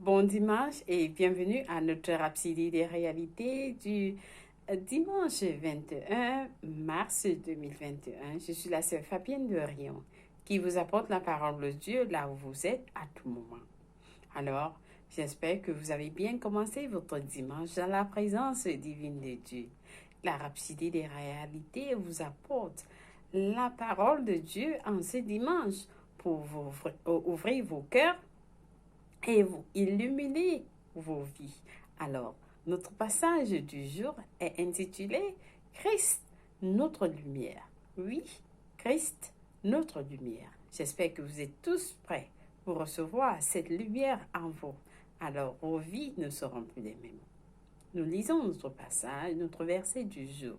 Bon dimanche et bienvenue à notre Rhapsodie des réalités du dimanche 21 mars 2021. Je suis la sœur Fabienne de Rion qui vous apporte la parole de Dieu là où vous êtes à tout moment. Alors, j'espère que vous avez bien commencé votre dimanche dans la présence divine de Dieu. La Rhapsodie des réalités vous apporte la parole de Dieu en ce dimanche pour vous ouvrir vos cœurs et vous illuminer vos vies. Alors, notre passage du jour est intitulé Christ, notre lumière. Oui, Christ, notre lumière. J'espère que vous êtes tous prêts pour recevoir cette lumière en vous. Alors, vos vies ne seront plus les mêmes. Nous lisons notre passage, notre verset du jour,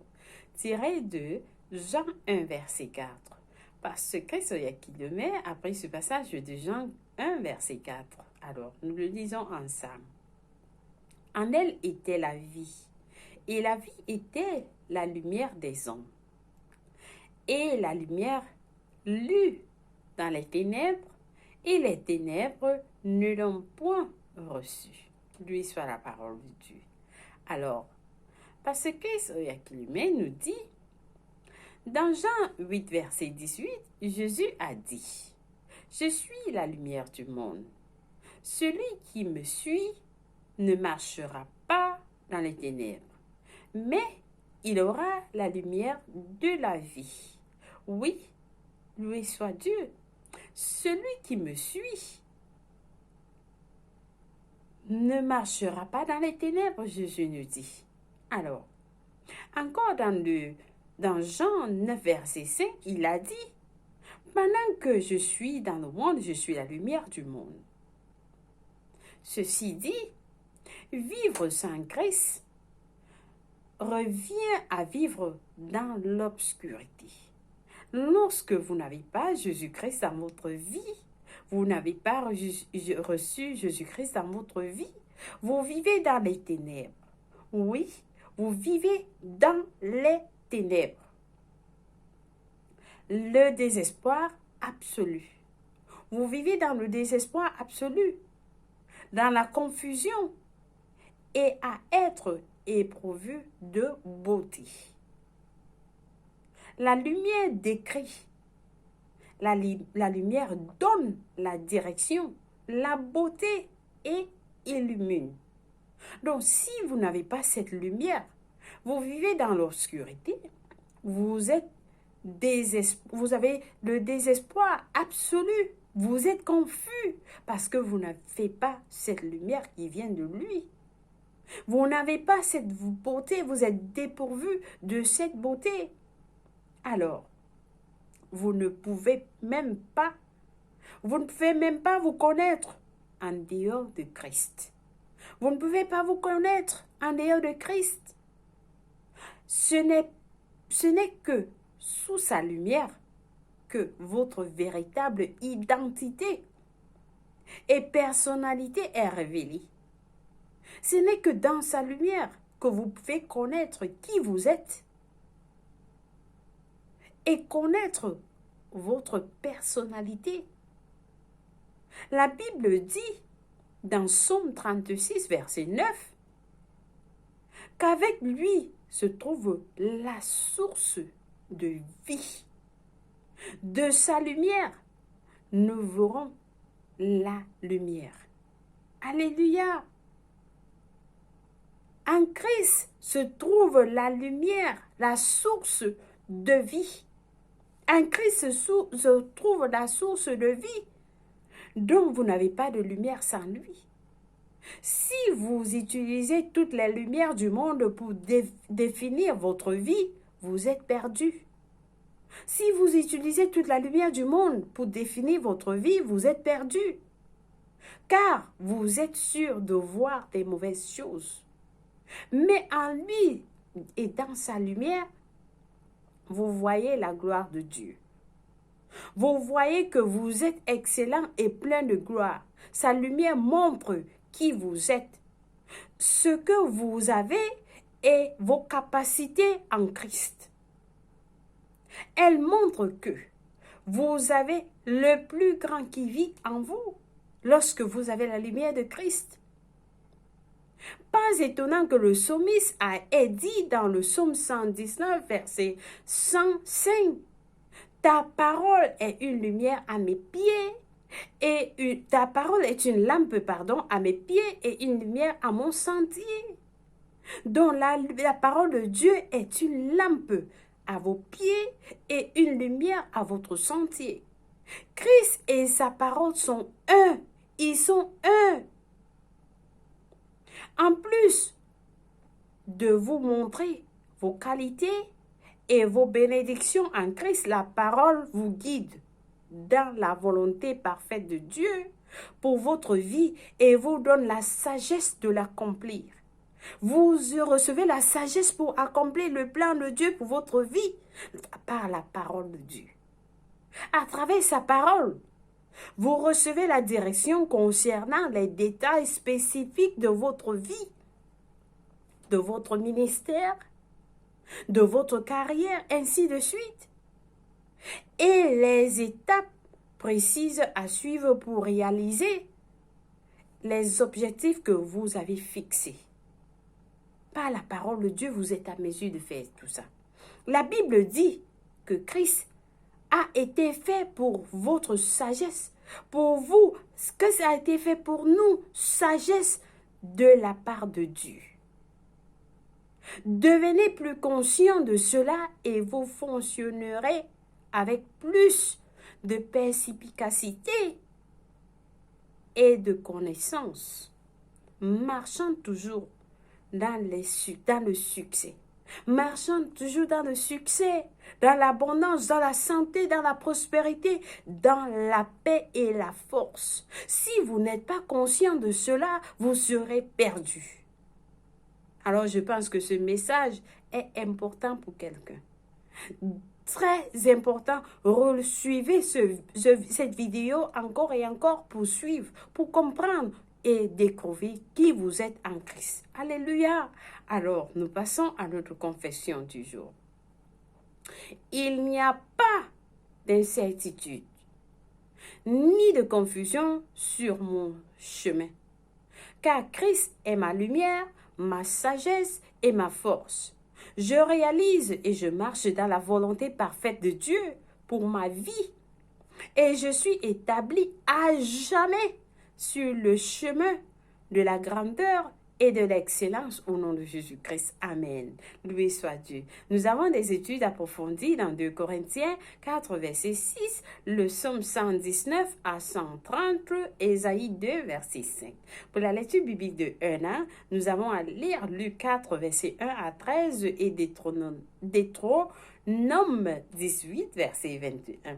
tiré de Jean 1, verset 4. Parce que c'est qui le met après ce passage de Jean 1, verset 4. Alors, nous le lisons ensemble. En elle était la vie, et la vie était la lumière des hommes. Et la lumière lut dans les ténèbres, et les ténèbres ne l'ont point reçue. Lui soit la parole de Dieu. Alors, parce que Soyakilume nous dit, dans Jean 8, verset 18, Jésus a dit, « Je suis la lumière du monde. Celui qui me suit ne marchera pas dans les ténèbres, mais il aura la lumière de la vie. » Oui, loué soit Dieu. Celui qui me suit ne marchera pas dans les ténèbres, Jésus nous dit. Alors, encore dans Jean 9, verset 5, il a dit, « Pendant que je suis dans le monde, je suis la lumière du monde. » Ceci dit, vivre sans Christ revient à vivre dans l'obscurité. Lorsque vous n'avez pas Jésus-Christ dans votre vie, vous n'avez pas reçu Jésus-Christ dans votre vie, vous vivez dans les ténèbres. Oui, vous vivez dans les ténèbres. Le désespoir absolu. Vous vivez dans le désespoir absolu, dans la confusion et à être éprouvé de beauté. La lumière décrit, la lumière donne la direction, la beauté et illumine. Donc, si vous n'avez pas cette lumière, vous vivez dans l'obscurité, vous avez le désespoir absolu, vous êtes confus parce que vous n'avez pas cette lumière qui vient de lui. Vous n'avez pas cette beauté, vous êtes dépourvu de cette beauté. Alors, vous ne pouvez même pas vous connaître en dehors de Christ. Vous ne pouvez pas vous connaître en dehors de Christ. Ce n'est que sous sa lumière que votre véritable identité et personnalité est révélée. Ce n'est que dans sa lumière que vous pouvez connaître qui vous êtes et connaître votre personnalité. La Bible dit dans Psaume 36, verset 9, qu'avec lui se trouve la source de vie. De sa lumière, nous verrons la lumière. Alléluia! En Christ se trouve la lumière, la source de vie. En Christ se trouve la source de vie. Donc, vous n'avez pas de lumière sans lui. Si vous utilisez toutes les lumières du monde pour définir votre vie, vous êtes perdu. Si vous utilisez toute la lumière du monde pour définir votre vie, vous êtes perdu. Car vous êtes sûr de voir des mauvaises choses. Mais en lui et dans sa lumière, vous voyez la gloire de Dieu. Vous voyez que vous êtes excellent et plein de gloire. Sa lumière montre qui vous êtes, ce que vous avez et vos capacités en Christ. Elle montre que vous avez le plus grand qui vit en vous, lorsque vous avez la lumière de Christ. Pas étonnant que le psalmiste ait dit dans le psaume 119, verset 105, « Ta parole est une lumière à mes pieds, et ta parole est une lampe, à mes pieds et une lumière à mon sentier. » Donc la parole de Dieu est une lampe à vos pieds et une lumière à votre sentier. Christ et sa parole sont un. Ils sont un. En plus de vous montrer vos qualités et vos bénédictions en Christ, la parole vous guide dans la volonté parfaite de Dieu pour votre vie et vous donne la sagesse de l'accomplir. Vous recevez la sagesse pour accomplir le plan de Dieu pour votre vie par la parole de Dieu. À travers sa parole, vous recevez la direction concernant les détails spécifiques de votre vie, de votre ministère, de votre carrière, ainsi de suite. Et les étapes précises à suivre pour réaliser les objectifs que vous avez fixés. Par la parole de Dieu, vous êtes à mesure de faire tout ça. La Bible dit que Christ a été fait pour votre sagesse. Pour vous, ce que ça a été fait pour nous, sagesse de la part de Dieu. Devenez plus conscient de cela et vous fonctionnerez avec plus de perspicacité et de connaissance, marchant toujours dans le succès. Marchant toujours dans le succès, dans l'abondance, dans la santé, dans la prospérité, dans la paix et la force. Si vous n'êtes pas conscient de cela, vous serez perdu. Alors je pense que ce message est important pour quelqu'un. Très important, suivez cette vidéo encore et encore pour suivre, pour comprendre et découvrir qui vous êtes en Christ. Alléluia! Alors, nous passons à notre confession du jour. Il n'y a pas d'incertitude, ni de confusion sur mon chemin, car Christ est ma lumière, ma sagesse et ma force. Je réalise et je marche dans la volonté parfaite de Dieu pour ma vie, et je suis établi à jamais sur le chemin de la grandeur et de l'excellence au nom de Jésus-Christ. Amen. Loué soit Dieu. Nous avons des études approfondies dans 2 Corinthiens 4, verset 6, le psaume 119 à 130, Ésaïe 2, verset 5. Pour la lecture biblique de 1 nous avons à lire Luc 4, verset 1 à 13 et Deutéronome 18, verset 21.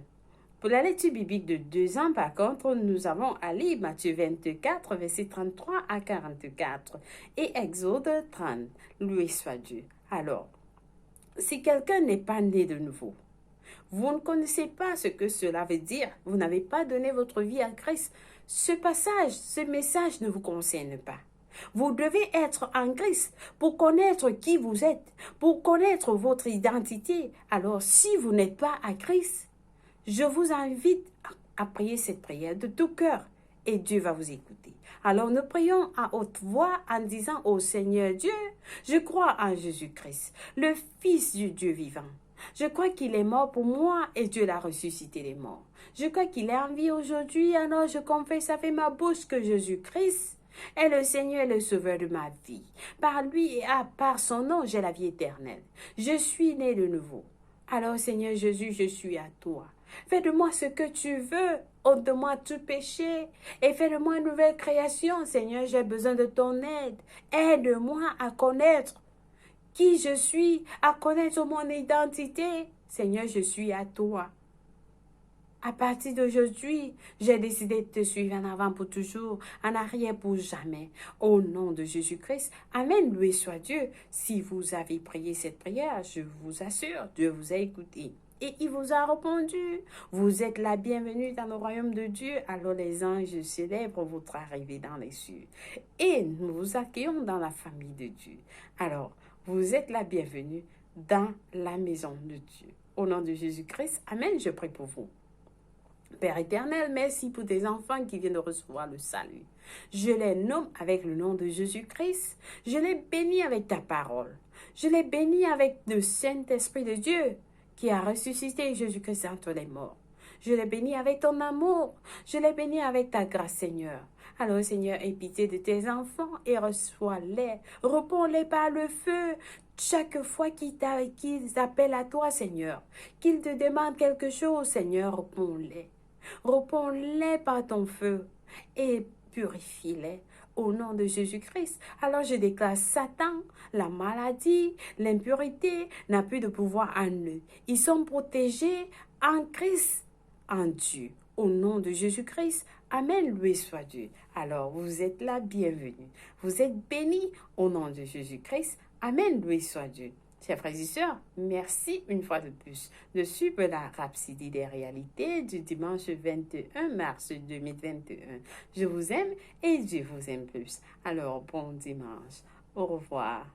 Pour la lecture biblique de 2 ans, par contre, nous avons à lire Matthieu 24, versets 33 à 44 et Exode 30. Loué soit Dieu. Alors, si quelqu'un n'est pas né de nouveau, vous ne connaissez pas ce que cela veut dire, vous n'avez pas donné votre vie à Christ, ce message ne vous concerne pas. Vous devez être en Christ pour connaître qui vous êtes, pour connaître votre identité. Alors, si vous n'êtes pas à Christ, je vous invite à prier cette prière de tout cœur et Dieu va vous écouter. Alors nous prions à haute voix en disant au Seigneur Dieu, je crois en Jésus-Christ, le Fils du Dieu vivant. Je crois qu'il est mort pour moi et Dieu l'a ressuscité les morts. Je crois qu'il est en vie aujourd'hui, alors je confesse avec ma bouche que Jésus-Christ est le Seigneur et le Sauveur de ma vie. Par lui et par son nom, j'ai la vie éternelle. Je suis né de nouveau. Alors Seigneur Jésus, je suis à toi. Fais de moi ce que tu veux, ôte de moi tout péché et fais de moi une nouvelle création. Seigneur, j'ai besoin de ton aide. Aide-moi à connaître qui je suis, à connaître mon identité. Seigneur, je suis à toi. À partir d'aujourd'hui, j'ai décidé de te suivre en avant pour toujours, en arrière pour jamais. Au nom de Jésus-Christ, Amen, loué soit Dieu. Si vous avez prié cette prière, je vous assure, Dieu vous a écouté. Et il vous a répondu. Vous êtes la bienvenue dans le royaume de Dieu. Alors les anges célèbrent votre arrivée dans les cieux. Et nous vous accueillons dans la famille de Dieu. Alors, vous êtes la bienvenue dans la maison de Dieu. Au nom de Jésus-Christ, Amen, je prie pour vous. Père éternel, merci pour tes enfants qui viennent de recevoir le salut. Je les nomme avec le nom de Jésus-Christ. Je les bénis avec ta parole. Je les bénis avec le Saint-Esprit de Dieu qui a ressuscité Jésus-Christ entre les morts. Je les bénis avec ton amour. Je les bénis avec ta grâce, Seigneur. Alors, Seigneur, aie pitié de tes enfants et reçois-les. Réponds-les par le feu. Chaque fois qu'ils appellent à toi, Seigneur, qu'ils te demandent quelque chose, Seigneur, réponds-les. Réponds-les par ton feu et purifie-les au nom de Jésus-Christ. Alors je déclare Satan, la maladie, l'impurité n'a plus de pouvoir en eux. Ils sont protégés en Christ, en Dieu. Au nom de Jésus-Christ, Amen, loué soit Dieu. Alors vous êtes là, bienvenue. Vous êtes bénis au nom de Jésus-Christ. Amen, loué soit Dieu. Chers frères et sœurs, merci une fois de plus de suivre la Rhapsodie des réalités du dimanche 21 mars 2021. Je vous aime et Dieu vous aime plus. Alors, bon dimanche. Au revoir.